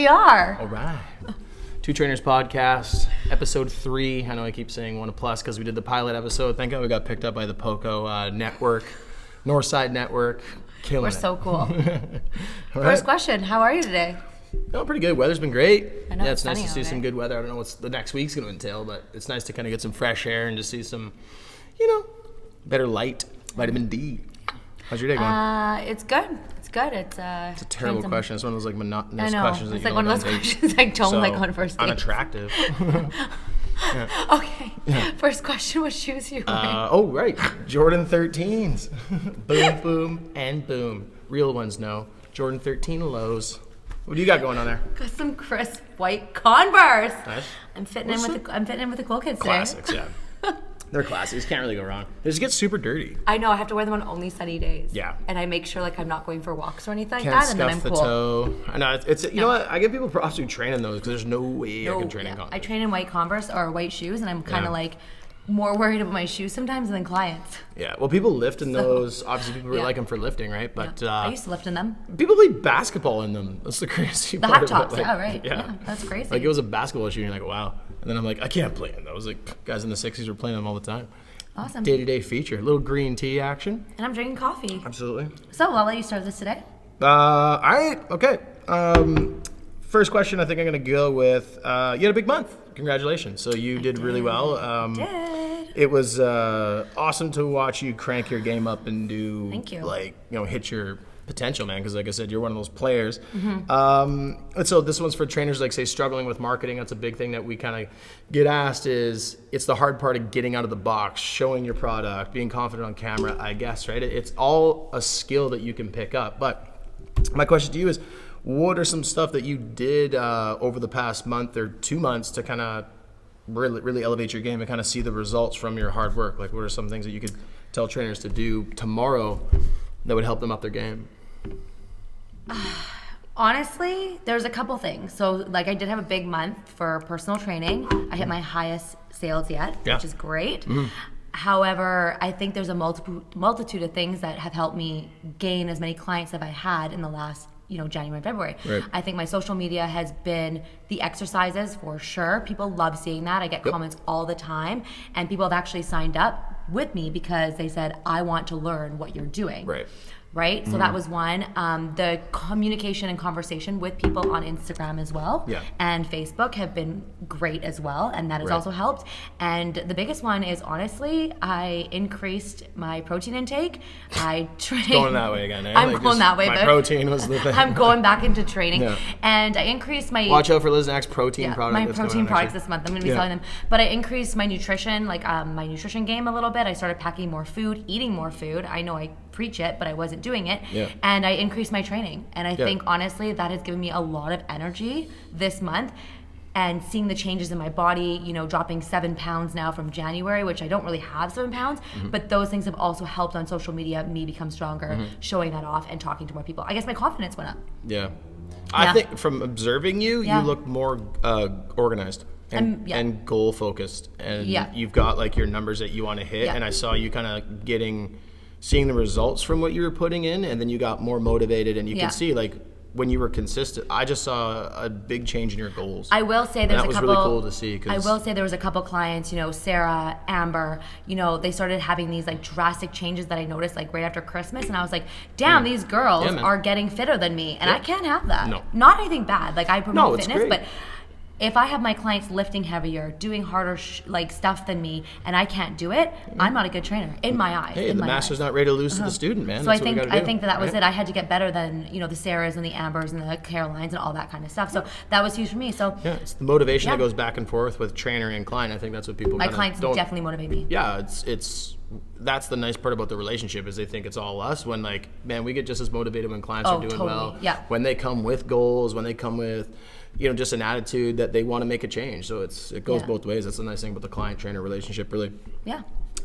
are. All right. Two Trainers Podcast, episode 3. I know I keep saying 1+ because we did the pilot episode. Thank God we got picked up by the POCO network, Northside Network. Killing We're it. so cool. All First right. question, how are you today? No, pretty good. Weather's been great. I know, Yeah, it's it's nice sunny to see out, some right? good weather. I don't know what the next week's going to entail, but it's nice to kind of get some fresh air and just see some, better light, vitamin D. How's your day going? It's good. It's good. It's It's a terrible question. It's one of those like monotonous I know. questions. It's that like one of those questions I don't like on first dates. Unattractive. Okay. First question, what shoes you wearing? Right. Jordan 13s. Boom, boom, and boom. Real ones, no. Jordan 13 lows. What do you got going on there? Got some crisp white Converse. Nice. I'm fitting in with the cool kids today. Classics, yeah. They're classics. Can't really go wrong. They just get super dirty. I know, I have to wear them on only sunny days. Yeah. And I make sure like I'm not going for walks or anything like Can't that, and then I'm scuff the cool. toe. I know. It's you know what? I give people props who train in those because there's no way I can train in Converse. I train in white Converse or white shoes, and I'm kind of Yeah. like more worried about my shoes sometimes than clients. Yeah. Well, people lift in those. Obviously, people really Yeah. like them for lifting, right? But I used to lift in them. people play basketball in them. That's the crazy The part hot about tops, it. Like, yeah, right. Yeah, that's crazy. Like it was a basketball shoe, and you're like, wow. And then I'm like, I can't play in those. Like guys in the 60s were playing them all the time. Awesome. Day-to-day feature. A little green tea action. And I'm drinking coffee. Absolutely. So I'll let you start this today. All right. Okay. First question I think I'm going to go with, you had a big month. Congratulations. So you did really well. Did. It was awesome to watch you crank your game up and do, Thank you. hit your potential, man, because like I said, you're one of those players. Mm-hmm. And so this one's for trainers, like say struggling with marketing. That's a big thing that we kind of get asked is it's the hard part of getting out of the box, showing your product, being confident on camera, I guess, right? It's all a skill that you can pick up. But my question to you is, what are some stuff that you did over the past month or 2 months to kind of really elevate your game and kind of see the results from your hard work? Like what are some things that you could tell trainers to do tomorrow that would help them up their game? Honestly, there's a couple things. So, like, I did have a big month for personal training. I hit my highest sales yet, Yeah. which is great. However, I think there's a multitude of things that have helped me gain as many clients as I had in the last, January and February. Right. I think my social media has been the exercises for sure. People love seeing that. I get comments all the time, and people have actually signed up with me because they said, I want to learn what you're doing. Right? So that was one. The communication and conversation with people on Instagram as well. Yeah. And Facebook have been great as well. And that has Right. also helped. And the biggest one is honestly, I increased my protein intake. I trained. Going that way again, eh? I'm Like going just that way. my but protein was the thing. I'm going back into training. Yeah. And I increased my Watch out for Liz Nack's protein product. my that's coming protein out products next this month. I'm going to be Yeah. selling them. But I increased my nutrition, my nutrition game a little bit. I started packing more food, eating more food. I know I preach it, but I wasn't doing it. Yeah. And I increased my training. And I think, honestly, that has given me a lot of energy this month. And seeing the changes in my body, dropping 7 pounds now from January, which I don't really have 7 pounds, but those things have also helped on social media, me become stronger, showing that off and talking to more people. I guess my confidence went up. Yeah. I think from observing you, Yeah. you look more organized and goal focused. And you've got like your numbers that you want to hit. Yeah. And I saw you kind of seeing the results from what you were putting in, and then you got more motivated, and you Yeah. can see like when you were consistent, I just saw a big change in your goals. I will say And there's that a was couple. really cool to see. I will say there was a couple clients, Sarah, Amber, they started having these like drastic changes that I noticed like right after Christmas, and I was like, damn, these girls Yeah, man. are getting fitter than me, and Yeah. I can't have that. No. Not anything bad. Like I promote No, it's fitness, great. but if I have my clients lifting heavier, doing harder stuff than me, and I can't do it, I'm not a good trainer in my eyes. Hey, the master's not ready to lose to the student, man. So That's I what we think gotta do, I think that was right? it. I had to get better than the Sarahs and the Ambers and the Carolines and all that kind of stuff. So that was huge for me. So Yeah, it's the motivation that Yeah. goes back and forth with trainer and client. I think that's what people my kinda clients don't. definitely motivate me. Yeah, it's that's the nice part about the relationship is they think it's all us. When like, man, we get just as motivated when clients are doing totally. well. Yeah. When they come with goals, when they come with, just an attitude that they want to make a change. So it goes Yeah. both ways. That's the nice thing about the client-trainer relationship. Really, Yeah.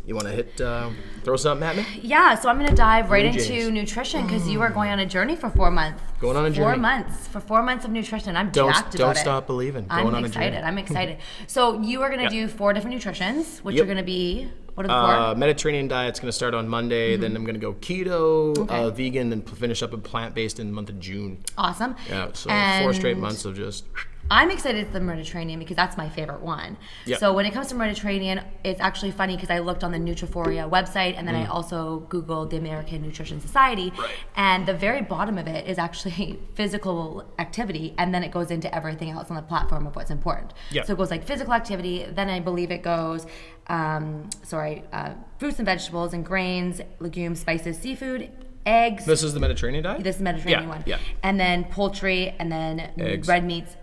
you want to throw something at me? Yeah, so I'm going to dive right Blue into Jays. nutrition because you are going on a journey for 4 months. Going on a 4 journey. months. For 4 months of nutrition. I'm Don't jacked about it. stop believing. I'm Going on a excited. journey. I'm excited. So you are going to Yeah. do 4 different nutritions, which Yep. are going to be What are the 4? Mediterranean diet's going to start on Monday. Then I'm going to go keto, vegan, and finish up with plant-based in the month of June. Awesome. Yeah, so And 4 straight months of just... I'm excited for the Mediterranean because that's my favorite one. Yep. So when it comes to Mediterranean, it's actually funny because I looked on the Nutri-Foria website and then I also Googled the American Nutrition Society. Right. And the very bottom of it is actually physical activity, and then it goes into everything else on the platform of what's important. Yep. So it goes like physical activity, then I believe it goes, fruits and vegetables and grains, legumes, spices, seafood, eggs. This is the Mediterranean diet? This is the Mediterranean one. Yeah. And then poultry, and then Eggs. red meats.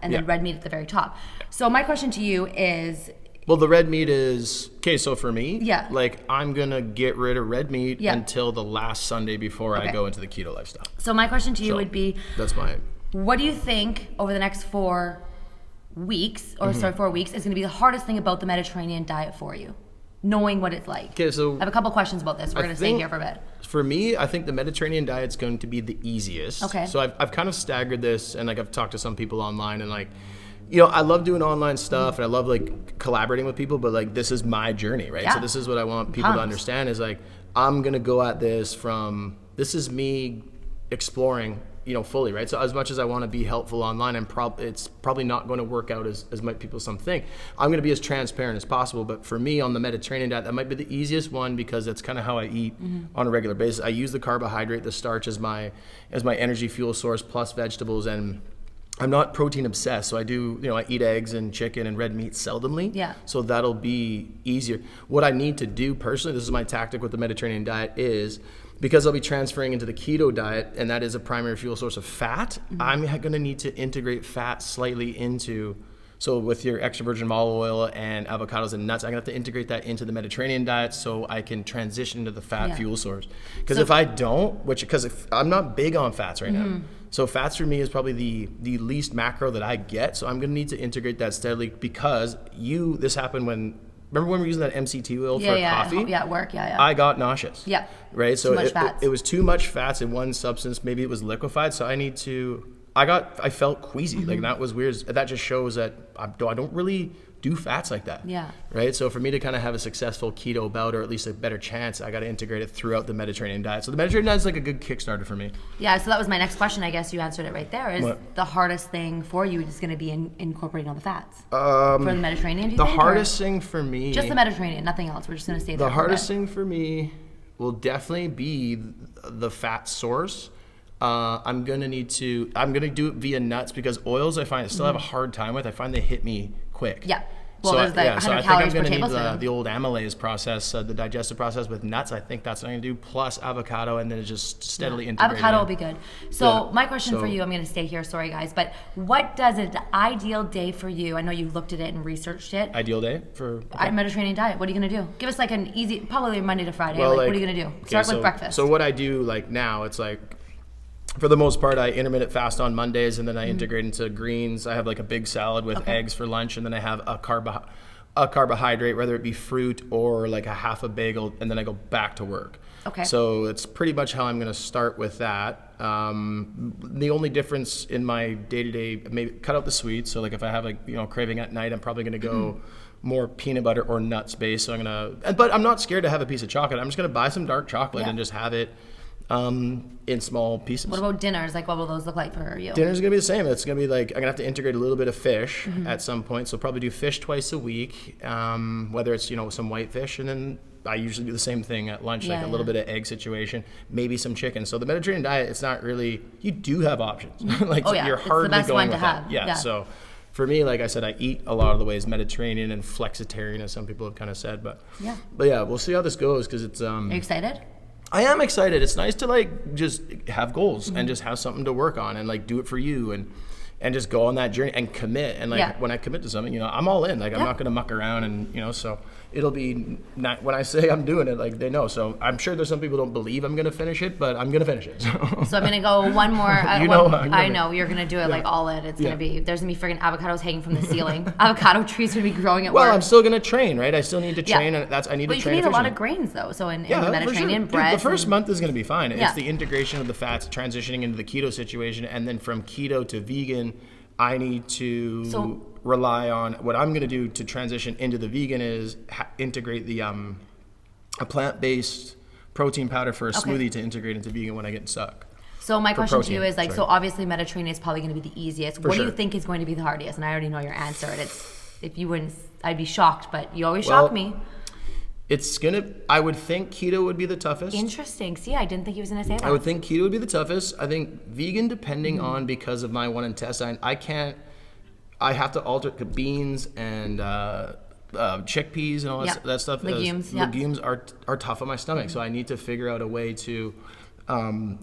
And then red meat at the very top. So my question to you is... Well, the red meat is... Okay, so for me, Yeah. like, I'm going to get rid of red meat Yeah. until the last Sunday before I Okay. go into the keto lifestyle. So my question to you So, would be, That's my... what do you think over the next 4 weeks, or Mm-hmm. 4 weeks, is going to be the hardest thing about the Mediterranean diet for you? Knowing what it's like. Okay, so... I have a couple questions about this. We're I going to stay think- here for a bit. For me, I think the Mediterranean diet's going to be the easiest. Okay. So I've kind of staggered this, and like I've talked to some people online, and like, you know, I love doing online stuff, and I love like collaborating with people, but like this is my journey, right? Yeah. So this is what I want people to Pumped. understand is like I'm gonna go at this from this is me exploring, you know, fully, right? So as much as I want to be helpful online, it's probably not going to work out as much people some think. I'm going to be as transparent as possible, but for me on the Mediterranean diet, that might be the easiest one because that's kind of how I eat on a regular basis. I use the carbohydrate, the starch as my energy fuel source plus vegetables, and I'm not protein obsessed, so I do, you know, I eat eggs and chicken and red meat seldomly. Yeah. So that'll be easier. What I need to do personally, this is my tactic with the Mediterranean diet, is because I'll be transferring into the keto diet, and that is a primary fuel source of fat, I'm going to need to integrate fat slightly into, so with your extra virgin olive oil and avocados and nuts, I'm going to have to integrate that into the Mediterranean diet so I can transition to the fat Yeah. fuel source. Because So- if I don't, because I'm not big on fats right now, so fats for me is probably the least macro that I get, so I'm going to need to integrate that steadily because this happened remember when we were using that MCT oil for coffee? Yeah, at work. Yeah. I got nauseous. Yeah. Right. So Too much fats. it was too much fats in one substance. Maybe it was liquefied. So I felt queasy. Like that was weird. That just shows that I don't really do fats like that. Yeah. Right. So for me to kind of have a successful keto bout, or at least a better chance, I got to integrate it throughout the Mediterranean diet. So the Mediterranean diet is like a good Kickstarter for me. Yeah, so that was my next question. I guess you answered it right there. Is What? the hardest thing for you is going to be incorporating all the fats for the Mediterranean? Do you The think, or hardest thing for me. just the Mediterranean, nothing else. We're just going to stay there. The hardest thing for me will definitely be the fat source. I'm gonna do it via nuts because oils I find I still have a hard time with. I find they hit me quick. Yeah. Well, So there's the 100 so I think calories I'm per gonna need tablespoon. the old amylase process, the digestive process with nuts. I think that's what I'm gonna do, plus avocado, and then it's just steadily integrate. Avocado will be good. So Yeah, my question for so- you, I'm going to stay here. Sorry, guys, but what does an ideal day for you? I know you've looked at it and researched it. Ideal day for. Mediterranean diet. What are you going to do? Give us like an easy, probably Monday to Friday. Well, what are you going to do? okay, Start so, with breakfast. So what I do like now, it's like, for the most part, I intermittent fast on Mondays, and then I integrate into greens. I have like a big salad with eggs for lunch, and then I have a carbohydrate, whether it be fruit or like a half a bagel, and then I go back to work. Okay. So it's pretty much how I'm going to start with that. The only difference in my day-to-day, maybe cut out the sweets. So like if I have craving at night, I'm probably going to go more peanut butter or nuts based. So but I'm not scared to have a piece of chocolate. I'm just going to buy some dark chocolate and just have it in small pieces. What about dinners? Like, what will those look like for you? Dinner's gonna be the same. It's gonna be like I'm gonna have to integrate a little bit of fish at some point. So probably do fish twice a week, whether it's some white fish, and then I usually do the same thing at lunch, like a little bit of egg situation, maybe some chicken. So the Mediterranean diet, it's not really. You do have options. Like you're it's the hardly best going one to with that. have. Yeah. So for me, like I said, I eat a lot of the ways Mediterranean and flexitarian, as some people have kind of said. But yeah, we'll see how this goes because it's. Are you excited? I am excited. It's nice to like just have goals and just have something to work on and like do it for you and just go on that journey and commit. And like when I commit to something, I'm all in. Like I'm not gonna muck around and so it'll be not when I say I'm doing it, like they know. So I'm sure there's some people who don't believe I'm gonna finish it, but I'm gonna finish it. So I'm gonna go one more. I know you're gonna do it like all in. It's gonna be there's gonna be friggin' avocados hanging from the ceiling. Avocado trees gonna be growing at work. Well, I'm still gonna train, right? I still need to train, and I need But to you train. can eat a lot of efficiently. grains though. So in the For Mediterranean, sure. bread. Dude, the first month is going to be fine. Yeah. It's the integration of the fats, transitioning into the keto situation, and then from keto to vegan, I need to. So rely on what I'm going to do to transition into the vegan is integrate the a plant-based protein powder for a smoothie to integrate into vegan when I get stuck. So my question to you is like, sorry. so obviously Mediterranean is probably going to be the easiest. What do sure. you think is going to be the hardest? And I already know your answer. And it's, if you wouldn't, I'd be shocked, but you always shock me. I would think keto would be the toughest. Interesting. See, I didn't think he was going to say that. I would think keto would be the toughest. I think vegan, depending on, because of my one intestine, I have to alter beans and chickpeas and all that stuff. Legumes. Legumes are tough on my stomach, so I need to figure out a way to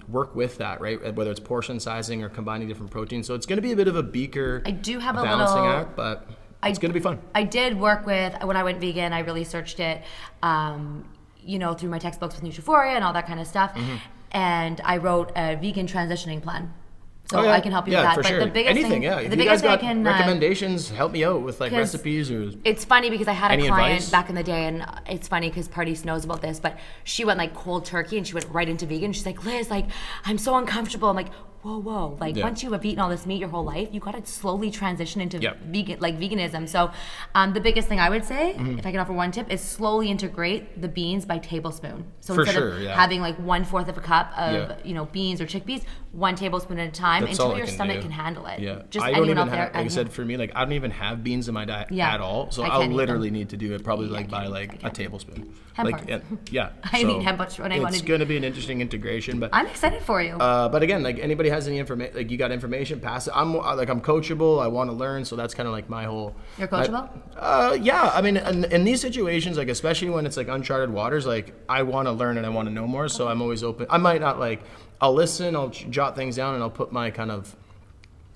work with that, right? Whether it's portion sizing or combining different proteins. So it's going to be a bit of a beaker. I do have a balancing little act, but it's going to be fun. I did work with, when I went vegan, I really searched it, through my textbooks with Nutri-Foria and all that kind of stuff. And I wrote a vegan transitioning plan. So I can help you with that. For but sure. the biggest Anything, thing, If the you biggest guys thing I got can recommendations, help me out with like 'cause recipes or. It's funny because I had a Any client advice? back in the day, and it's funny because Pardis knows about this, but she went like cold turkey and she went right into vegan. She's like, Liz, like, I'm so uncomfortable. I'm like, whoa. Like, once you have eaten all this meat your whole life, you got to slowly transition into veganism. So the biggest thing I would say, if I can offer one tip, is slowly integrate the beans by tablespoon. So For instead sure, of yeah. having like 1/4 of a cup of beans or chickpeas, 1 tablespoon at a time That's all until I your can stomach do. can handle it. Yeah, Just I don't anyone even out there. have, like I said, for me, like I don't even have beans in my diet at all. So I I'll can't eat literally them. need to do it probably Yeah, I like by can't. like a tablespoon. Hemp Like bars. yeah, I need hemp bars when I want It's to going to be an interesting integration, but I'm excited for you. but again, like anybody has any information, like you got information, pass it. I'm coachable. I want to learn, so that's kind of like my whole. You're coachable? Yeah. I mean, in these situations, like especially when it's like uncharted waters, like I want to learn and I want to know more. So I'm always open. I might not like. I'll listen. I'll jot things down, and I'll put my kind of,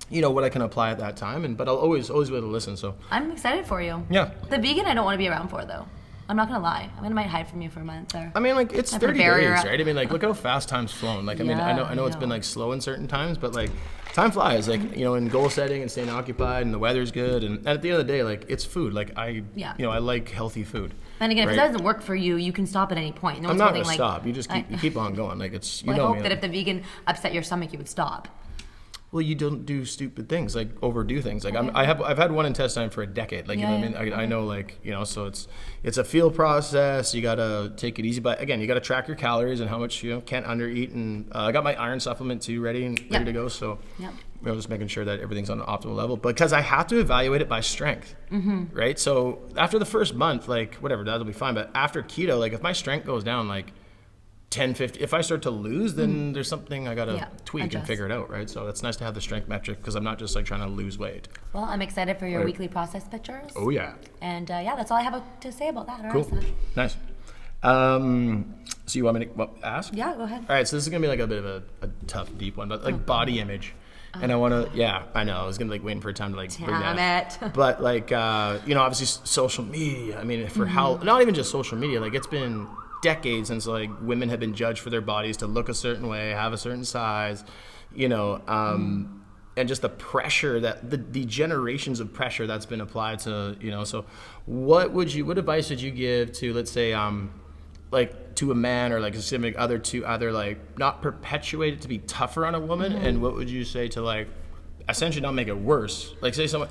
what I can apply at that time. But I'll always be able to listen. So I'm excited for you. yeah. The vegan I don't want to be around for though. I'm not gonna lie. I might hide from you for a month or. I mean, like it's I put a 30 barrier days, up. right? I mean, like look how fast time's flown. Like I mean, I know it's been like slow in certain times, but like time flies. Like in goal setting and staying occupied, and the weather's good, and at the end of the day, like it's food. Like I like healthy food. And again, if it right? doesn't work for you, you can stop at any point. No I'm one's not holding, gonna stop. You just keep on going. Like it's I know hope me. that if the vegan upset your stomach, you would stop. Well, you don't do stupid things, like overdo things. Like I've had one intestine for a decade. Like you know what I mean. I know, like so it's a feel process. You gotta take it easy, but again, you gotta track your calories and how much can't undereat. And I got my iron supplement too ready to go. So just making sure that everything's on an optimal level. Because I have to evaluate it by strength, right? So after the first month, like whatever, that'll be fine. But after keto, like if my strength goes down, like 10, 50. If I start to lose, then there's something I gotta tweak adjust. and figure it out, right? So it's nice to have the strength metric because I'm not just like trying to lose weight. Well, I'm excited for your weekly process pictures. Oh yeah. And that's all I have to say about that. Cool. Nice. So you want me to ask? Yeah, go ahead. All right. So this is gonna be like a bit of a tough, deep one, but like body image. And I want to, I know. I was gonna like waiting for a time to like bring that. Damn it. But like, obviously social media. I mean, for how not even just social media. Like it's been decades since like women have been judged for their bodies to look a certain way, have a certain size, and just the pressure that the generations of pressure that's been applied to, so what advice would you give to, let's say, like to a man or like a significant other to either like not perpetuate it to be tougher on a woman, and what would you say to like essentially not make it worse? Like say someone,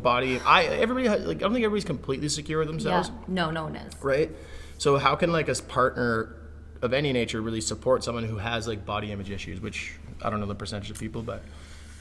body, everybody has, like I don't think everybody's completely secure with themselves. Yeah. No one is. Right? So how can like a partner of any nature really support someone who has like body image issues, which I don't know the percentage of people, but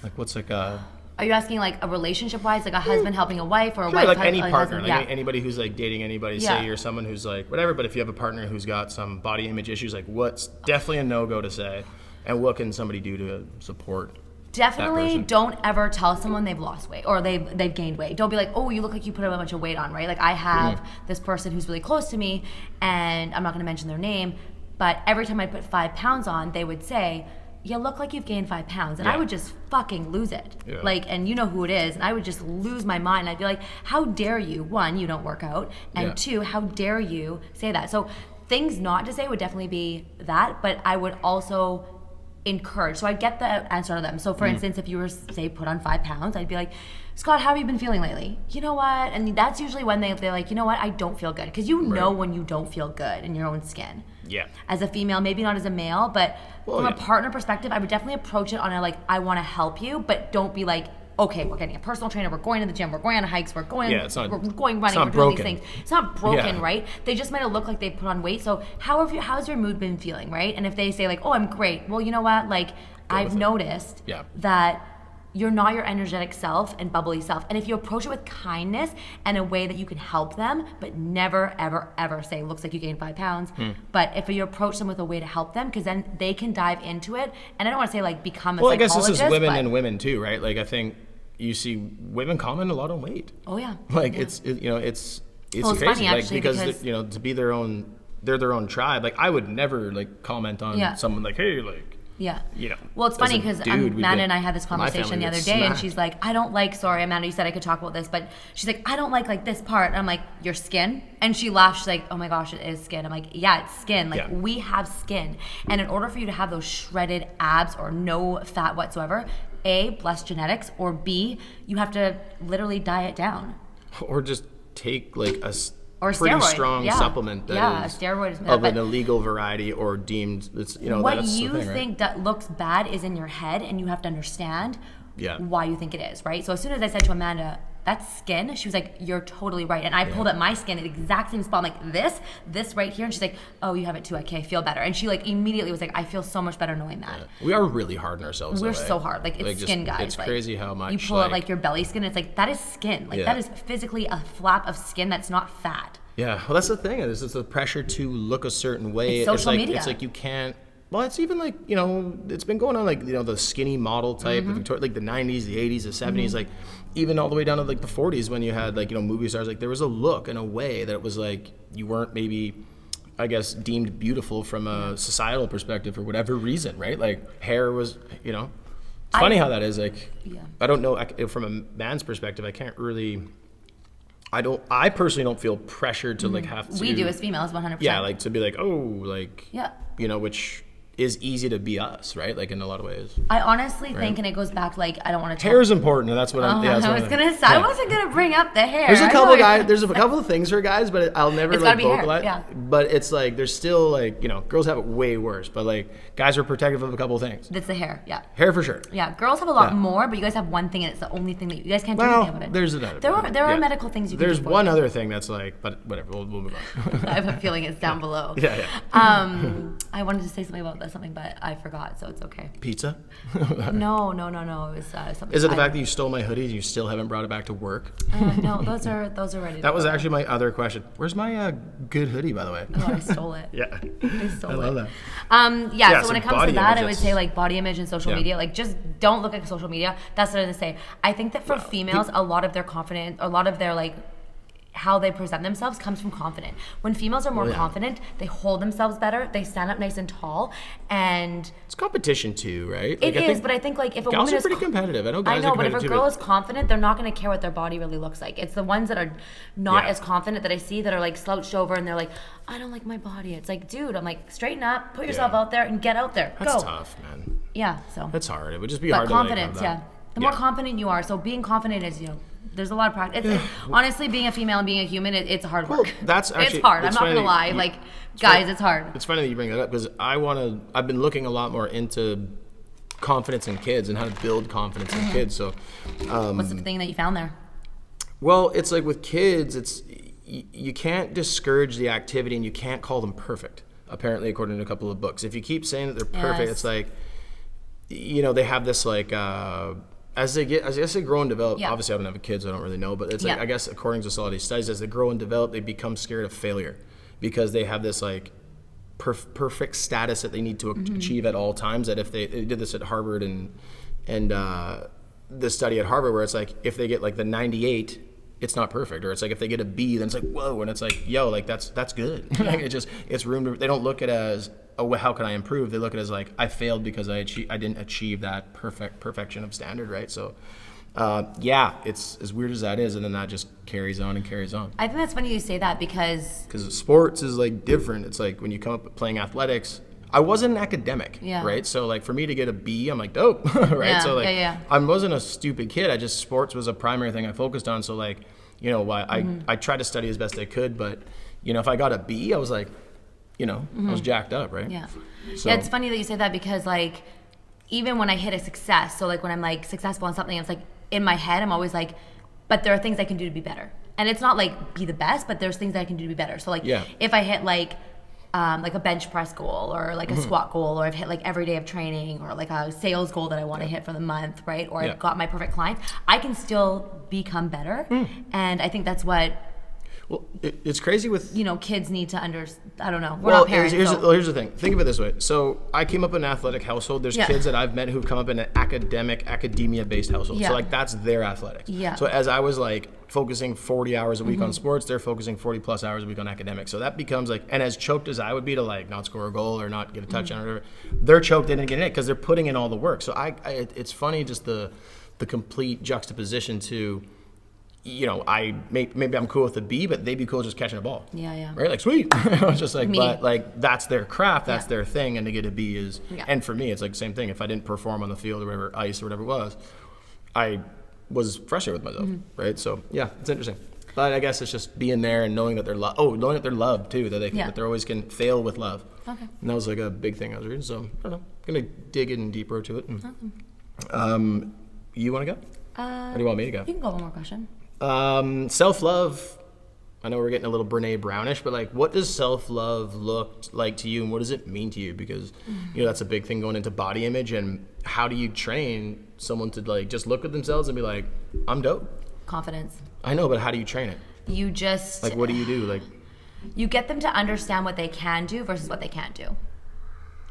like what's like Are you asking like a relationship wise, like a husband helping a wife or a wife like helping any a partner, husband? like anybody who's like dating anybody, say you're someone who's like whatever, but if you have a partner who's got some body image issues, like what's definitely a no-go to say, and what can somebody do to support? Definitely don't ever tell someone they've lost weight or they've gained weight. Don't be like, oh, you look like you put a bunch of weight on, right? Like I have this person who's really close to me, and I'm not gonna mention their name, but every time I put 5 pounds on, they would say, you look like you've gained 5 pounds. And I would just fucking lose it. Yeah. Like, and you know who it is. And I would just lose my mind. I'd be like, how dare you? One, you don't work out. And two, how dare you say that? So things not to say would definitely be that, but I would also encourage. So I'd get the answer out of them. So for instance, if you were, say, put on 5 pounds, I'd be like, Scott, how have you been feeling lately? You know what? And that's usually when they're like, you know what? I don't feel good. Because you know when you don't feel good in your own skin. Yeah. As a female, maybe not as a male, but from a partner perspective, I would definitely approach it on a like, I want to help you, but don't be like okay, we're getting a personal trainer, we're going to the gym, we're going on hikes, we're going running, it's not we're doing these broken. things. It's not broken, Yeah. right? They just might have looked like they put on weight. So how's your mood been feeling, right? And if they say like, oh, I'm great, well, you know what? Like, I've noticed that you're not your energetic self and bubbly self. And if you approach it with kindness and a way that you can help them, but never, ever, ever say, looks like you gained 5 pounds. But if you approach them with a way to help them, because then they can dive into it. And I don't want to say like become a psychologist. Well, I guess this is women and women too, right? Like I think you see women comment a lot on weight. Oh yeah. Like yeah. it's Well, crazy. funny, Like actually, because you know, to be they're their own tribe. Like I would never like comment on someone like, hey, like. Yeah. You know, well, it's funny because Amanda and I had this my conversation the family other gets day, and smacked. she's like, I don't like, sorry, Amanda, you said I could talk about this, but she's like, I don't like this part. And I'm like, your skin? And she laughed. She's like, oh my gosh, it is skin. I'm like, yeah, it's skin. Like, we have skin. And in order for you to have those shredded abs or no fat whatsoever, A, bless genetics, or B, you have to literally diet down. Or just take like a Or pretty steroid. strong supplement that is a steroid is of an illegal variety or deemed, it's, you know, what that's you the thing, think right? that looks bad is in your head, and you have to understand Yeah. why you think it is, right? So as soon as I said to Amanda, that's skin, she was like, you're totally right. And I pulled up my skin at the exact same spot. I'm like, this right here. And she's like, oh, you have it too. Okay, I feel better. And she like immediately was like, I feel so much better knowing that. We are really hard on ourselves. We're though, so hard. Like, it's skin, guys. It's like, crazy how much. You pull out like your belly skin, it's like, that is skin. Like, that is physically a flap of skin that's not fat. Yeah, well, that's the thing. Is it's the pressure to look a certain way. It's social media. It's like you can't. Well, it's even like, you know, it's been going on like, you know, the skinny model type, like the 90s, the 80s, the 70s, like even all the way down to like the 40s when you had like, you know, movie stars. Like there was a look and a way that it was like you weren't maybe, I guess, deemed beautiful from a societal perspective for whatever reason, right? Like hair was, you know, it's funny how that is. Like, I don't know, from a man's perspective, I can't really. I personally don't feel pressured to like have to. We do as females, 100%. Yeah, like to be like, oh, like, yeah, you know, which is easy to be us, right? Like in a lot of ways. I honestly think, and it goes back, like, I don't want to. Hair is important, and that's what I'm. Yeah, I was gonna say. I wasn't gonna bring up the hair. There's a couple guys. There's a couple of things for guys, but I'll never like vocalize. Hair, But it's like there's still like, you know, girls have it way worse, but like guys are protective of a couple of things. That's the hair. Yeah. Hair for sure. Yeah, girls have a lot more, but you guys have one thing, and it's the only thing that you guys can't do anything about it. There's another. There are medical things you can do. There's one other thing that's like, but whatever. We'll move on. I have a feeling it's down below. Yeah. I wanted to say something about something, but I forgot, so it's okay. Pizza? No. It was something. Is it the fact that you stole my hoodie and you still haven't brought it back to work? No, those are ready. That was actually my other question. Where's my good hoodie, by the way? Oh, I stole it. Yeah. I stole it. I love that. So when it comes to that, I would say like body image and social media, like just don't look at social media. That's what I was gonna say. I think that for females, a lot of their confidence, a lot of their like how they present themselves comes from confident. When females are more confident, they hold themselves better, they stand up nice and tall, and it's competition too, right? It is, but I think like if a woman is pretty competitive. I know guys are but if competitive a girl is confident, they're not going to care what their body really looks like. It's the ones that are not as confident that I see that are like slouched over and they're like, I don't like my body. It's like, dude, I'm like, straighten up, put yourself out there, and get out there. That's tough, man. Yeah, so that's hard. It would just be hard. But confidence, the more confident you are, so being confident is, you know, there's a lot of practice. Honestly, being a female and being a human, it's hard work. Well, that's actually, it's hard. I'm not gonna lie. Like, guys, it's hard. It's funny that you bring that up because I've been looking a lot more into confidence in kids and how to build confidence in kids. So, what's the thing that you found there? Well, it's like with kids, it's you can't discourage the activity and you can't call them perfect. Apparently, according to a couple of books, if you keep saying that they're perfect, it's like, you know, they have this like. As they grow and develop, obviously I don't have kids, so I don't really know, but it's like, I guess according to a lot of these studies, as they grow and develop, they become scared of failure because they have this like perfect status that they need to achieve at all times. That if they did this at Harvard and the study at Harvard where it's like, if they get like the 98, it's not perfect. Or it's like, if they get a B, then it's like, whoa. And it's like, yo, like that's good. Like it's room to, they don't look at it as, oh, how can I improve? They look at it as like, I failed because I didn't achieve that perfection of standard, right? So, it's as weird as that is, and then that just carries on and carries on. I think that's funny you say that because sports is like different. It's like when you come up playing athletics, I wasn't an academic, right? So like for me to get a B, I'm like, dope, right? So like I wasn't a stupid kid. Sports was a primary thing I focused on. So like, you know, I tried to study as best I could, but you know, if I got a B, I was like, you know, I was jacked up, right? Yeah. So. It's funny that you say that because like, even when I hit a success, so like when I'm like successful in something, it's like in my head, I'm always like, but there are things I can do to be better. And it's not like be the best, but there's things that I can do to be better. So like if I hit like a bench press goal or like a squat goal, or I've hit like every day of training, or like a sales goal that I want to hit for the month, right? Or I've got my perfect client, I can still become better. And I think that's what, well, it's crazy with, you know, kids need to I don't know. We're not parents. Here's the thing. Think of it this way. So I came up in an athletic household. There's kids that I've met who've come up in an academia-based household. So like that's their athletics. So as I was like focusing 40 hours a week on sports, they're focusing 40 plus hours a week on academics. So that becomes like, and as choked as I would be to like not score a goal or not get a touchdown or whatever, they're choked in and getting it because they're putting in all the work. So it's funny just the complete juxtaposition to, you know, maybe I'm cool with the B, but they'd be cool just catching a ball. Right? Like, sweet. I was just like, but like, that's their craft, that's their thing, and to get a B is, and for me, it's like the same thing. If I didn't perform on the field or whatever, ice or whatever it was, I was frustrated with myself, right? So, yeah, it's interesting. But I guess it's just being there and knowing that they're loved. Oh, knowing that they're loved, too, that they always can fail with love. Okay. And that was like a big thing I was reading, so, I don't know. I'm going to dig in deeper to it. And, you want to go? Or do you want me to go? You can go one more question. Self-love, I know we're getting a little Brene Brownish, but like, what does self-love look like to you, and what does it mean to you? Because, you know, that's a big thing going into body image, and how do you train someone to like just look at themselves and be like, I'm dope? Confidence. I know, but how do you train it? You just... Like, what do you do? Like, you get them to understand what they can do versus what they can't do.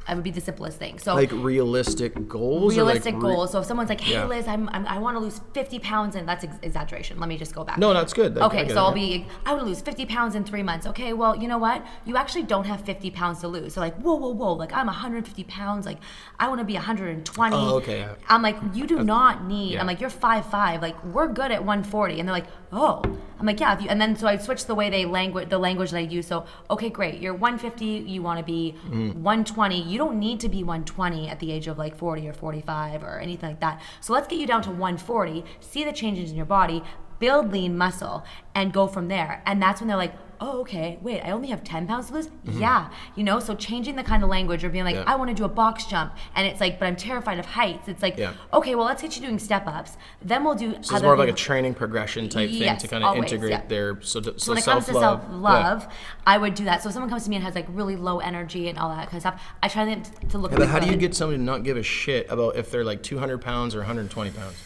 That would be the simplest thing. So like realistic goals? Realistic goals. So if someone's like, hey, Liz, I want to lose 50 pounds, and that's exaggeration. Let me just go back. No, that's good. Okay, so I want to lose 50 pounds in 3 months. Okay, well, you know what? You actually don't have 50 pounds to lose. So like, whoa. Like, I'm 150 pounds. Like, I want to be 120. Oh, okay. I'm like, you do not need, I'm like, you're 5'5". Like, we're good at 140. And they're like, oh. I'm like, yeah. And then so I switched the way the language that I use. So, okay, great. You're 150. You want to be 120. You don't need to be 120 at the age of like 40 or 45 or anything like that. So let's get you down to 140, see the changes in your body, build lean muscle, and go from there. And that's when they're like, oh, okay, wait, I only have 10 pounds to lose? Yeah, you know, so changing the kind of language or being like, I want to do a box jump, and it's like, but I'm terrified of heights. It's like, okay, well, let's get you doing step-ups. Then we'll do so it's more of like a training progression type thing to kind of integrate their, so when it comes to self-love, I would do that. So if someone comes to me and has like really low energy and all that kind of stuff, I try them to look but how do you get somebody to not give a shit about if they're like 200 pounds or 120 pounds?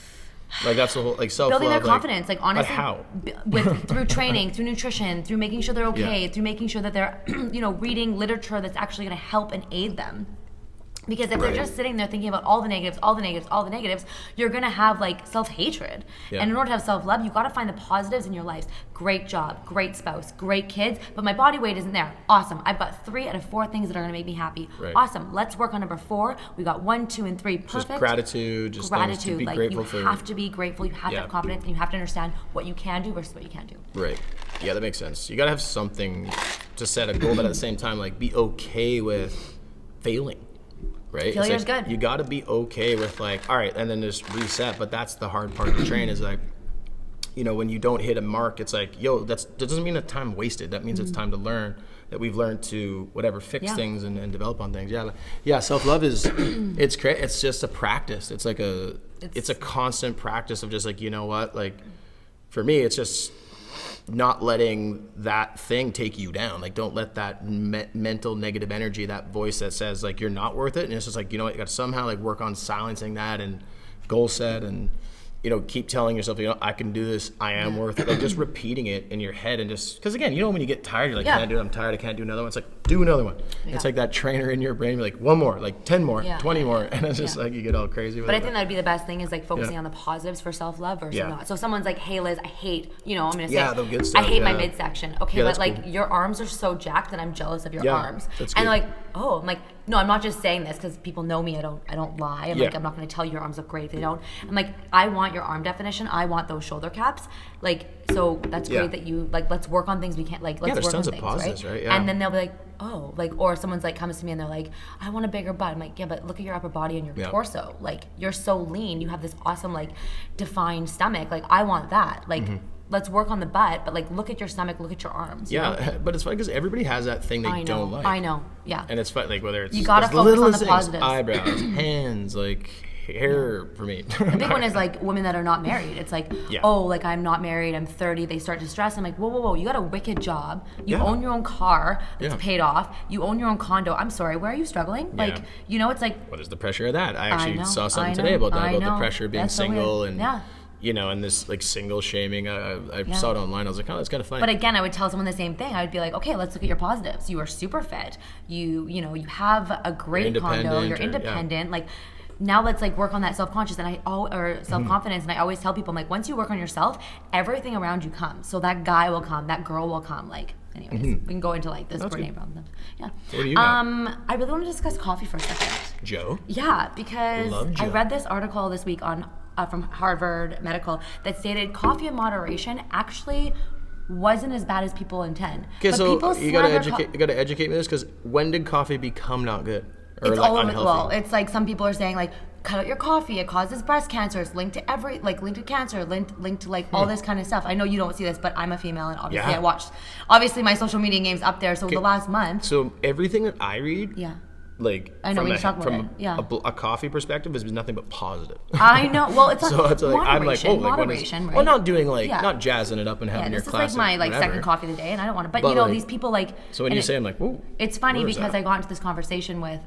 Like that's the whole like self-love. Building their confidence, like honestly, how? Through training, through nutrition, through making sure they're okay, through making sure that they're, you know, reading literature that's actually going to help and aid them. Because if they're just sitting there thinking about all the negatives, you're gonna have like self-hatred. And in order to have self-love, you gotta find the positives in your life. Great job, great spouse, great kids, but my body weight isn't there. Awesome, I've got 3 out of 4 things that are gonna make me happy. Awesome, let's work on number 4. We got 1, 2, and 3, perfect. Just gratitude, just things to be like grateful you for. have to be grateful, you have to have confidence, and you have to understand what you can do versus what you can't do. Right, yeah, that makes sense. You gotta have something to set a goal, but at the same time, like be okay with failing. Right? Failure's like, good. You got to be okay with like, all right, and then just reset. But that's the hard part of the train is like, you know, when you don't hit a mark, it's like, yo, that doesn't mean that time wasted. That means it's time to learn. That we've learned to whatever fix things and develop on things. Yeah. Self-love is it's just a practice. It's like it's a constant practice of just like, you know what, like for me, it's just not letting that thing take you down. Like, don't let that mental negative energy, that voice that says like you're not worth it, and it's just like, you know what, you got to somehow like work on silencing that and goal set and, you know, keep telling yourself, you know, I can do this, I am worth it. Like just repeating it in your head and just, because again, you know, when you get tired, you're like, can I do it? I'm tired, I can't do another one. It's like, do another one. It's like that trainer in your brain, you're like, one more, like 10 more, 20 more. And it's just like, you get all crazy with it. But I think that'd be the best thing is like focusing on the positives for self-love versus not. So if someone's like, hey Liz, I hate, you know, I'm going to say, the good stuff, I hate my midsection. Okay, but like your arms are so jacked that I'm jealous of your arms. That's and good. like, oh, I'm like, no, I'm not just saying this because people know me. I don't lie. I'm like, I'm not going to tell you your arms look great if they don't. I'm like, I want your arm definition. I want those shoulder caps. Like, so that's great that you like. Let's work on things we can't. Like, let's there's work tons on of things, positives, right? And then they'll be like, oh, like, or someone's like comes to me and they're like, I want a bigger butt. I'm like, yeah, but look at your upper body and your torso. Like, you're so lean. You have this awesome like defined stomach. Like, I want that. Like. Let's work on the butt, but like look at your stomach, look at your arms. Yeah, you know? But it's funny because everybody has that thing they don't like. I know, yeah. And it's fun, like whether it's you gotta focus on the positives. Eyebrows, hands, like care for me. The big one is like women that are not married. It's like, Yeah. oh, like I'm not married, I'm 30, they start to stress. I'm like, whoa, whoa, whoa, you got a wicked job. You Yeah. own your own car that's Yeah. paid off. You own your own condo. I'm sorry, where are you struggling? Like, Yeah. you know, it's like, Well, there's the pressure of that. I actually know, saw something I today know, about that, I about the know. pressure of being That's so single weird. and, Yeah. you know, and this like single shaming. I saw it online. I was like, oh, that's kind of funny. but again, I would tell someone the same thing. I would be like, okay, let's look at your positives. You are super fit. You know, you have a great condo. independent You're or- yeah. independent. Like, now let's like work on that self-conscious or self-confidence. And I always tell people, I'm like, once you work on yourself, everything around you comes. So that guy will come, that girl will come. Like, anyways, we can go into like this coordinate problem. Yeah. What do you got? I really want to discuss coffee for a second. Joe? Yeah, because Love I Joe. read this article this week on from Harvard Medical that stated coffee in moderation actually wasn't as bad as people intend. Okay, But so people you gotta slander educate. You gotta educate me this because when did coffee become not good or it's like all over. unhealthy? Well, it's like some people are saying like cut out your coffee. It causes breast cancer. It's linked to linked to cancer. Linked to like all this kind of stuff. I know you don't see this, but I'm a female and obviously Yeah. I watched. Obviously, my social media game's up there. So the last month. So everything that I read, Yeah. like I know, from, we a, can talk about from it. Yeah. a coffee perspective, has been nothing but positive. I know. Well, it's not So it's like I'm like, moderation. oh, like when is, moderation, right? well, not doing like Yeah. not jazzing it up and Yeah, having your this is classic like my like whatever. second coffee of the day, and I don't want to. But, But, you know, like- these people like. So when and you it- say, I'm like, whoa. It's funny where is because that? I got into this conversation with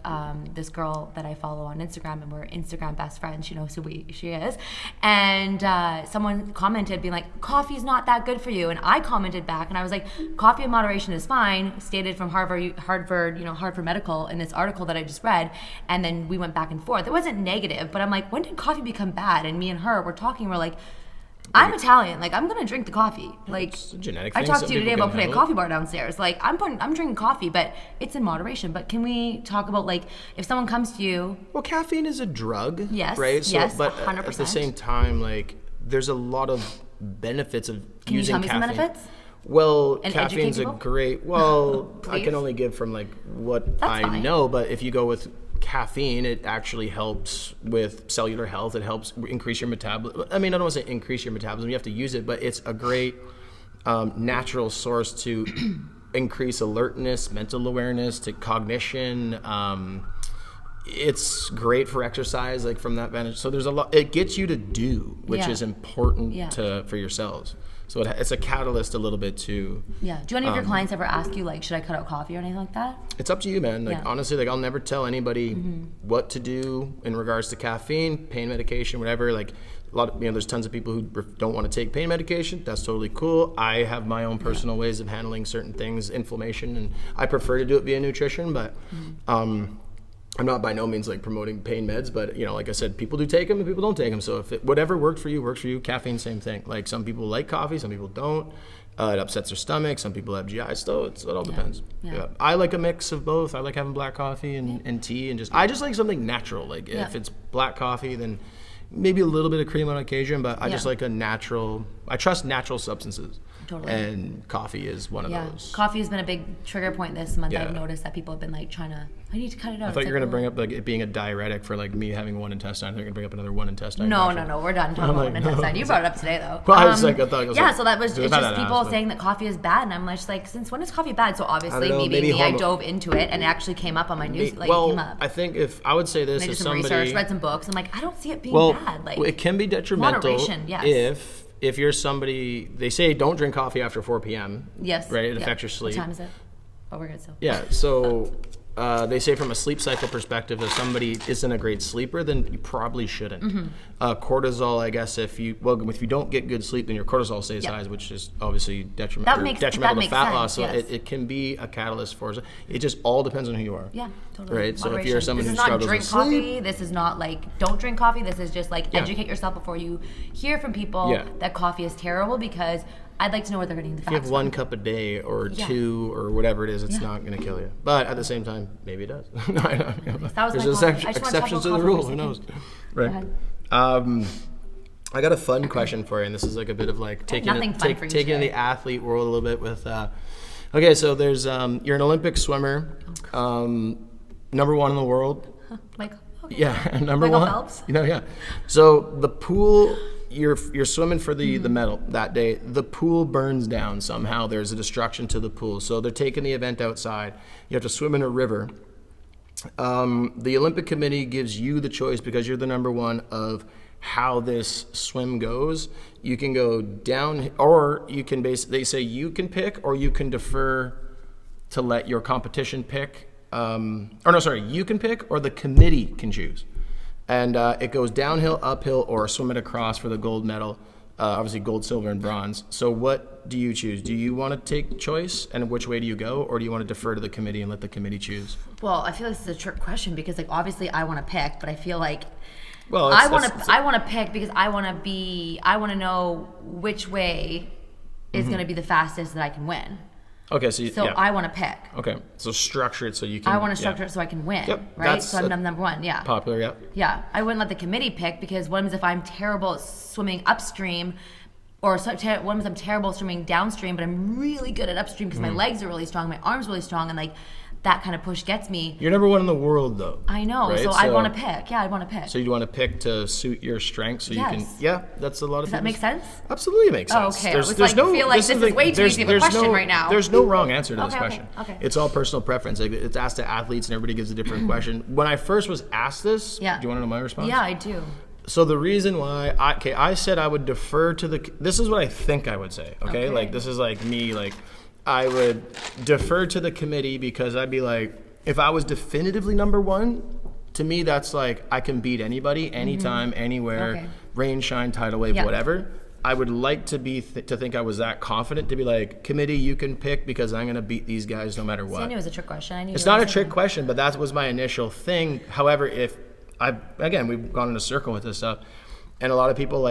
this girl that I follow on Instagram, and we're Instagram best friends. She knows who she is, and someone commented, being like, "Coffee's not that good for you," and I commented back, and I was like, "Coffee in moderation is fine," stated from Harvard Medical in this article that I just read, and then we went back and forth. It wasn't negative, but I'm like, when did coffee become bad? And me and her were talking. We're like. I'm Italian. Like I'm gonna drink the coffee. Like It's a genetic I thing. talked Some to you today people about can putting a handle it. coffee bar downstairs. Like I'm drinking coffee, but it's in moderation. But can we talk about like if someone comes to you? Well, caffeine is a drug, Yes, right? So, yes, but at the 100%. same time, like there's a lot of benefits of Can you using tell me some caffeine. benefits? Well, And caffeine's educate a people? great. Well, I Please? can only give from like what That's I fine. know, but if you go with caffeine, it actually helps with cellular health. It helps increase your metabolism. I mean, I don't want to say increase your metabolism. You have to use it, but it's a great natural source to increase alertness, mental awareness, to cognition. It's great for exercise, like from that vantage. So there's a lot. It gets you to do, which Yeah. is important Yeah. for yourselves. So it's a catalyst a little bit to. Yeah. Do any of your clients ever ask you like, should I cut out coffee or anything like that? It's up to you, man. Like Yeah. honestly, like I'll never tell anybody what to do in regards to caffeine, pain medication, whatever. Like a lot of, there's tons of people who don't want to take pain medication. That's totally cool. I have my own personal ways of handling certain things, inflammation, and I prefer to do it via nutrition. But I'm not by no means like promoting pain meds, but like I said, people do take them and people don't take them. So if whatever worked for you works for you. Caffeine, same thing. Like some people like coffee, some people don't. It upsets their stomach. Some people have GI. So it all depends. Yeah. I like a mix of both. I like having black coffee and tea, and I just like something natural. Like Yeah. if it's black coffee, then maybe a little bit of cream on occasion, but I just Yeah. like a natural. I trust natural substances. Totally. And coffee is one of Yeah. those. Coffee has been a big trigger point this month. Yeah. I've noticed that people have been like trying to. I need to cut it out. I thought you were gonna bring up like it being a diuretic for like me having one intestine. I thought you were gonna bring up another one intestine. No, infection. no, we're done talking I'm about like, one no. intestine. You brought it up today, though. Well, I was like, I thought it was yeah, like- so that was, I've it's had just that people asked, but- saying that coffee is bad, and I'm just like, since when is coffee bad? So obviously, know, me maybe being me, I hormo- dove into it, and it actually came up on my news, like, well, it came up. I think if I would say this I did as some somebody, research, read some books. I'm like, I don't see it being well, bad. Like, it can be detrimental moderation, yes. if you're somebody. They say don't drink coffee after 4 p.m. yes, right. It yeah. affects your sleep. What time is it? Oh, we're good still. Yeah, so they say from a sleep cycle perspective, if somebody isn't a great sleeper, then you probably shouldn't. Mm-hmm. Cortisol, I guess, if you don't get good sleep, then your cortisol stays Yeah. high, which is obviously detrimental That makes to sense, fat loss. So yes. it can be a catalyst for it. It just all depends on who you are. Yeah, totally. Right. So if Moderation. you're someone this who is not struggles drink with sleep, coffee. This is not like don't drink coffee. This is just like Yeah. educate yourself before you hear from people Yeah. that coffee is terrible, because I'd like to know where they're getting the if you have facts one from. cup a day or Yeah. 2 or whatever it is, it's Yeah. not going to kill you. But at the same time, maybe it does. I don't know. That was There's my coffee. I just wanna talk exceptions to about the coffee rule. for Who a knows? second. Right. ahead. I got a fun question for you, and this is like a bit of like taking nothing fun for you taking today. the athlete world a little bit with. Okay, so there's you're an Olympic swimmer, number 1 in the world. Like, okay. Yeah, number Michael 1. Phelps? Yeah. So the pool, you're swimming for the Mm-hmm. medal that day. The pool burns down somehow. There's a destruction to the pool, so they're taking the event outside. You have to swim in a river. The Olympic Committee gives you the choice, because you're the number one, of how this swim goes. You can go down, or you can they say you can pick, or you can defer to let your competition pick. You can pick, or the committee can choose. And it goes downhill, uphill, or swim it across for the gold medal. Obviously gold, silver, and bronze. So what do you choose? Do you want to take choice, and which way do you go, or do you want to defer to the committee and let the committee choose? Well, I feel like this is a trick question, because like obviously I want to pick, but I feel like Well, I want to pick because I want to know which way is going to be the fastest that I can win. Okay, So yeah. I want to pick. Okay, so structure it so you can. I want to structure it so I can win, Yep, right? that's So I'm number one, yeah. Popular, yeah. Yeah, I wouldn't let the committee pick, because what happens if I'm terrible at swimming upstream, or what happens if I'm terrible at swimming downstream, but I'm really good at upstream because my legs are really strong, my arms really strong, and like that kind of push gets me. You're number one in the world, though. I know, right? so I want to pick. Yeah, I want to pick. So you want to pick to suit your strengths, so Yes. you can. Yeah, that's a lot of. Does that make sense? Absolutely makes Oh, sense. okay. I feel like this is way too easy of a question right now. There's no wrong answer to this Okay, question. okay. It's all personal preference. Like, it's asked to athletes, and everybody gives a different question. When I first was asked this, Yeah. do you want to know my response? Yeah, I do. So the reason why I said I would defer to this is what I think I would say. Okay, Okay. like this is like me. Like I would defer to the committee, because I'd be like, if I was definitively number one, to me that's like I can beat anybody, anytime, anywhere, Okay. rain, shine, tidal wave, Yeah. whatever. I would like to be to think I was that confident to be like, committee, you can pick, because I'm gonna beat these guys no matter See, what. I knew it was a trick question. I knew It's you were not a gonna say trick that. question, but that was my initial thing. However, we've gone in a circle with this stuff, and a lot of people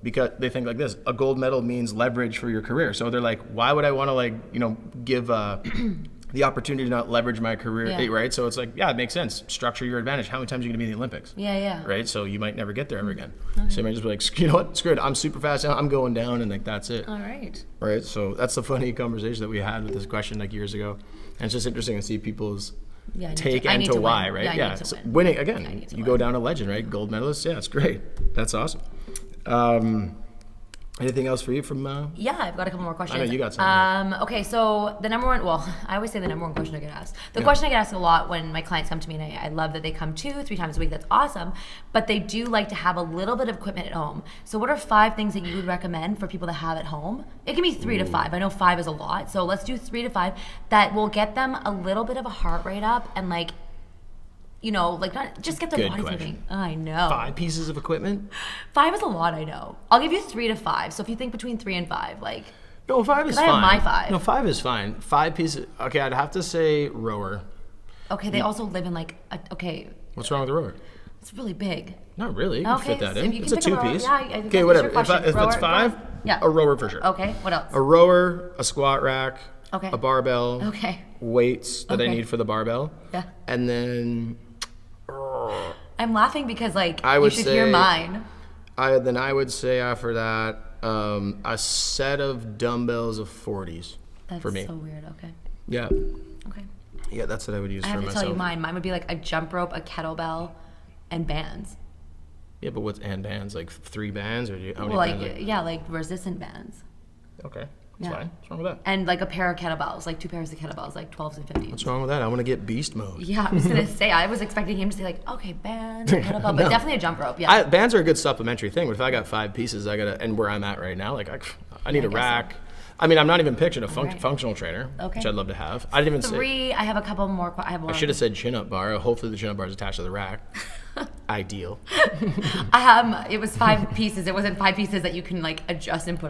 because they think like this, a gold medal means leverage for your career. So they're like, why would I want to give the opportunity to not leverage my career, Yeah. right? So it's like, yeah, it makes sense. Structure your advantage. How many times are you gonna be in the Olympics? Yeah, yeah. Right? So you might never get there ever again. So you might just be like, you know what, screw it. I'm super fast now. I'm going down, and like that's it. All right. Right? So that's the funny conversation that we had with this question like years ago. And it's just interesting to see people's Yeah, I need take to- I and need to to why, win. right? Yeah, I need to So win. winning I again. need to You win. go down a legend, right? Gold medalist. Yeah, it's great. That's awesome. Anything else for you from? Yeah, I've got a couple more questions. I know you got some. Okay, so the number one, well, I always say the number one question I get asked. The question I get asked a lot when my clients come to me, and I love that they come 2-3 times a week, that's awesome, but they do like to have a little bit of equipment at home. So what are 5 things that you would recommend for people to have at home? It can be 3 to 5. I know 5 is a lot, so let's do 3 to 5 that will get them a little bit of a heart rate up, and not just get their Good bodies question. moving. I know. 5 pieces of equipment? 5 is a lot, I know. I'll give you 3 to 5. So if you think between 3 and 5, like, No, 5 is I fine. have my 5. No, 5 is fine. 5 pieces. Okay, I'd have to say rower. okay, they also live in okay, What's wrong with the rower? it's really big. Not really. You can Okay, fit that so in. if you It's a can pick a rower, 2-piece. yeah, I think Okay, that's whatever. your question. If Rower, it's 5, yeah. a rower for sure. Okay, what else? A rower, a squat rack, Okay. a barbell, Okay. weights that I Okay. need for the barbell, Yeah. and then I'm laughing because I you would should hear say- mine. I would say after that a set of dumbbells of 40s That's for me. so weird. Okay. Yeah, Okay. yeah, that's what I would use I for have to myself. tell you mine. Mine would be like a jump rope, a kettlebell, and bands. Yeah, but what's and bands? Like 3 bands, or how many Well, bands? like resistant bands. Okay, that's Yeah. fine. What's wrong with that? And like a pair of kettlebells, like 2 pairs of kettlebells, like 12s and 15s. What's wrong with that? I want to get beast mode. Yeah, I was gonna say, I was expecting him to say like, okay, band, kettlebell, but No. definitely a jump rope. Yeah. Bands are a good supplementary thing, but if I got 5 pieces, and where I'm at right now, like I need I a guess rack. I mean, I'm not even picturing a Alright. functional trainer, Okay. which I'd love to have. I didn't even say. 3. I have a couple more. I have more. I should have said chin-up bar. Hopefully the chin-up bar is attached to the rack. Ideal. It was 5 pieces. It wasn't 5 pieces that you can like adjust and put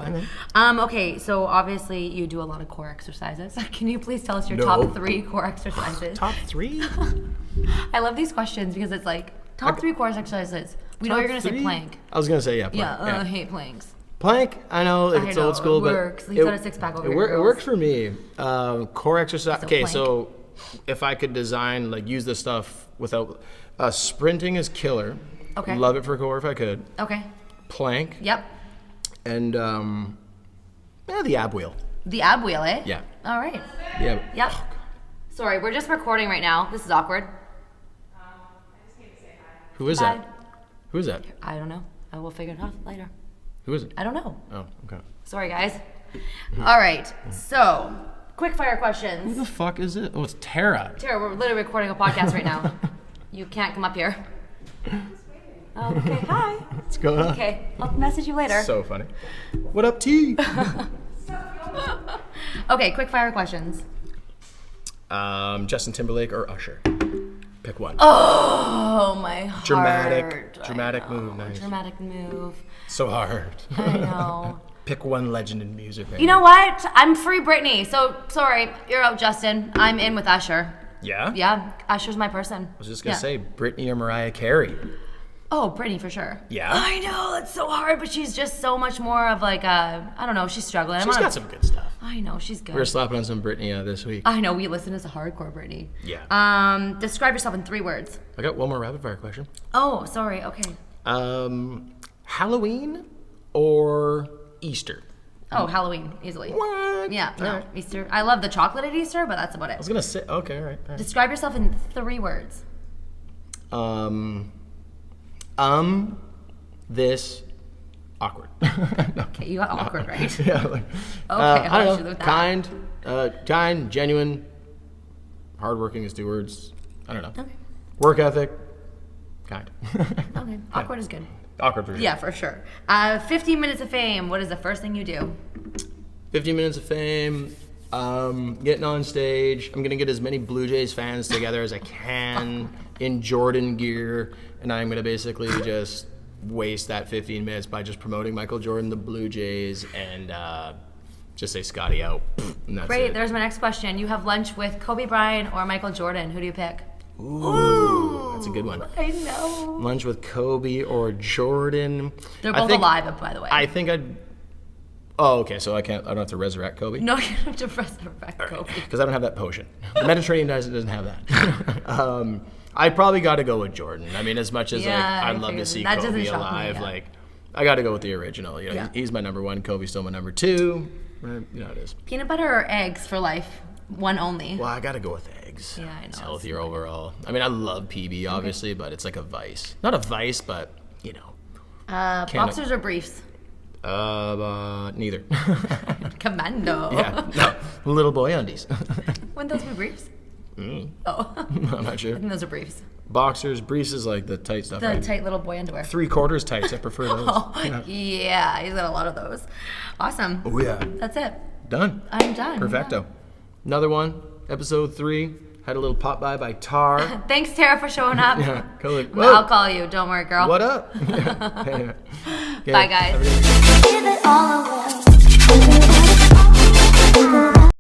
on. Okay, so obviously you do a lot of core exercises. Can you please tell us your No. top 3 core exercises? Top 3? I love these questions because it's like top 3 core exercises. We know you're gonna say plank. I was gonna say plank. Yeah, I hate planks. Plank, I know it's know, old school, it but works. He's got a six-pack over it, here, it girls. works for me. Core exercise. So Okay, plank. so if I could design, use this stuff without sprinting is killer. Okay. Love it for core if I could. Okay. Plank Yep. and the ab wheel. The ab wheel, eh? Yeah. All right. Yeah. Yep. Sorry, we're just recording right now. This is awkward. Who is Bye. that? Who is that? I don't know. I will figure it out later. Who is it? I don't know. Oh, okay. Sorry, guys. All right. So, Quick fire Who questions. the fuck is it? Oh, it's Tara. Tara, we're literally recording a podcast right now. You can't come up here. Oh, okay, hi. What's going on? Okay, I'll message you later. So funny. What up, T? Okay, quick fire questions. Justin Timberlake or Usher? Pick one. Oh, my heart. Dramatic move. Nice. Dramatic move. So hard. I know. Pick one legend in music. Right You know what? I'm free Britney. So, sorry, you're out, Justin. I'm in with Usher. Yeah? Yeah, Usher's my person. I was just going to say Britney or Mariah Carey. Oh, Britney for sure. Yeah? I know, it's so hard, but she's just so much more of like a, I don't know, she's struggling. She's got some good stuff. I know, she's good. We were slapping on some Britney this week. I know, we listen to some hardcore Britney. Yeah. Describe yourself in 3 words. I got one more rapid fire question. Oh, sorry, okay. Halloween or Easter? Oh, Halloween, easily. What? Yeah, no, Alright. Easter. I love the chocolate at Easter, but that's about I it. was going to say, okay, all right. Describe yourself in 3 words. This, awkward. No. Okay, you got awkward, right? Yeah, like, I'll I shoot don't know, with that. kind, genuine, hardworking is 2 words. I don't know. Okay. Work ethic, kind. Okay, awkward is good. Awkward for sure. Yeah, for sure. 15 minutes of fame, what is the first thing you do? 15 minutes of fame, getting on stage. I'm gonna get as many Blue Jays fans together as I can in Jordan gear, and I'm gonna basically just waste that 15 minutes by just promoting Michael Jordan, the Blue Jays, and just say Scotty out. And that's Great, it. there's my next question. You have lunch with Kobe Bryant or Michael Jordan. Who do you pick? Ooh, that's a good one. I know. Lunch with Kobe or Jordan. They're I both think- alive, by the way. I think I'd. Oh, okay. So I don't have to resurrect Kobe. No, you don't have to resurrect Kobe. Because I don't have that potion. The Mediterranean doesn't have that. I probably got to go with Jordan. I mean, as much as Yeah, I'd I love to figured see that doesn't Kobe shock me, alive, yeah. like I got to go with the original. You know, Yeah. he's my number 1. Kobe's still my number 2. You know it is. Peanut butter or eggs for life? One only. Well, I got to go with eggs. Yeah, I It's know. healthier overall. I mean, I love PB obviously, but it's like a vice. Not a vice, but you know. Boxers or briefs? Neither. Commando. Yeah, no, little boy undies. Wouldn't those be briefs? Oh, I'm not sure. I think those are briefs. Boxers, briefs is like the tight stuff. The Right? tight little boy underwear. 3/4 tights. I prefer those. Oh, Yeah. yeah, he's got a lot of those. Awesome. Oh yeah. That's it. Done. I'm done. Perfecto. Another one. Episode 3. Had a little pop by Tar. Yeah. Thanks, Tara, for showing up. Yeah. Cool. I'll Whoa. call you. Don't worry, girl. What up? Yeah. Bye, guys. Have a good- Give it all away.